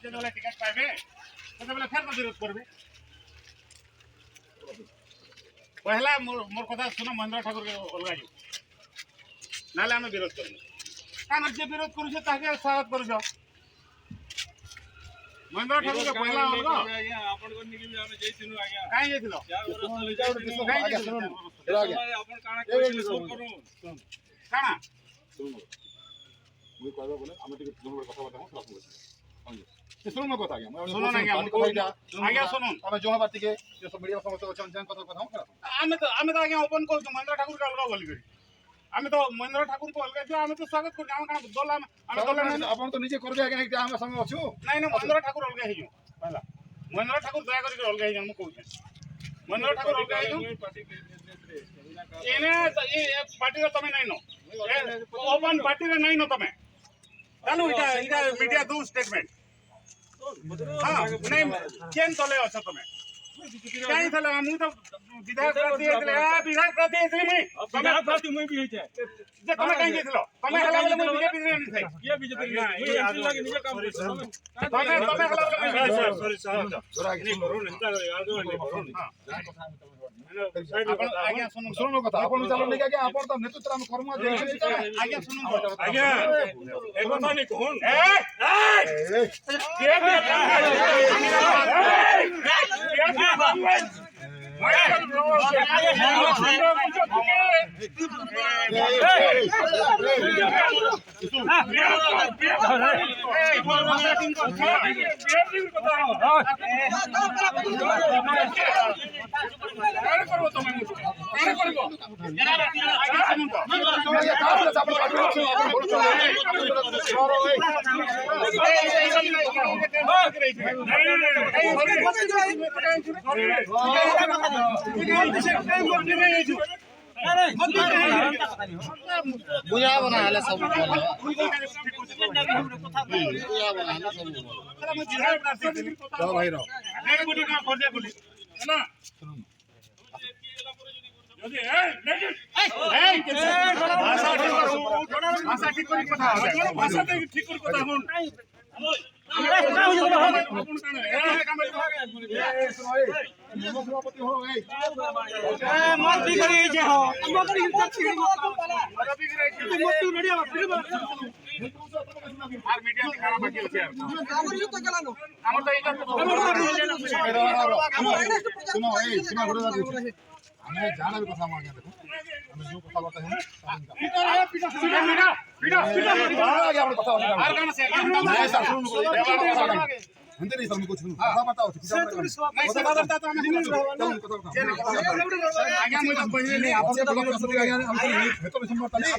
যেতবেলে ticket পাইবে সেতবেলে ফের তো বিরোধ করবে। পহলা মোর কথা শুনো, মহেন্দ্র ঠাকুরকে অলগা যাও, নাহলে আমি বিরোধ করবো। আমার যে বিরোধ করছে তাকে স্বাগত করছ। মহেন্দ্র ঠাকুরকে পহলা অলগা কাই যাইছিল কাଣା मुझे कहबा बोले हम टिके दोनों কথা কথা हम सब बोले सुनो मत आगे सुनो ना क्या हमको आगे सुनो हम जो बात के जो सब मीडिया समस्त अच्छा जान কথা কথা हम আমি তো আগে ওপেন করছি মহেন্দ্র ঠাকুরকে অলগা বলি করি। আমি তো মহেন্দ্র ঠাকুরকে অলগা যে আমি তো স্বাগত করছি। আমার কারণ দল আমি দল আপন তো নিজে করবে আগে একটা আমরা সঙ্গে আছো নাই না মহেন্দ্র ঠাকুর অলগা হই যাও। পহলা মহেন্দ্র ঠাকুর দয়া করি অলগা হই যাও। আমি কইছি মহেন্দ্র ঠাকুর অলগা হই যাও। এনে এই পার্টির তুমি নাই নো ওপেন পার্টির নাই নো তুমি ચાલો এটা মিডিয়া দু স্টেটমেন্ট হ্যাঁ নাই কেন তলে আছো তুমি কাই তলে আমি তো বিধায়ক প্রার্থী হইছিলে বিধায়ক প্রার্থী হইছিলে বিধায়ক প্রার্থী মই বি হইছে যে তুমি কাই গেছিল তুমি হেলা বলে মই বিজেপি রে নি থাই কিয়া বিজেপি মই এমপি লাগি নিজে কাম করছি তুমি হেলা বলে সরি সরি নি করুন এটা আগে নি করুন আগে শুনুন सुनो কথা আপন চালন নেকি আগে আপন তো নেতৃত্ব আমি কর্ম দে আগে শুনুন আগে এই কথা নি কোন बुझा बना है सब बुझा बना है सब तो भाई रो ভাষা ঠিক করে কথা ভাষা ঠিক করে কথা শুন সভাপতি হো এই मस्ती करी जे हो मस्ती আর মিডিয়া খারাপ বাকি আছে আমার ইউ তো গেলানো আমার তো এটা सुनो ए सीमा घोड़ा हमें जाना भी কথা मांगे देखो हमें जो কথা बता है आगे अपन কথা আর গান আছে नहीं सर हिंदी नहीं सर कुछ কথা बताओ नहीं सभा करता तो हमें आगे मुझे पहले नहीं आप से बात कर सकते हैं हम तो संभव नहीं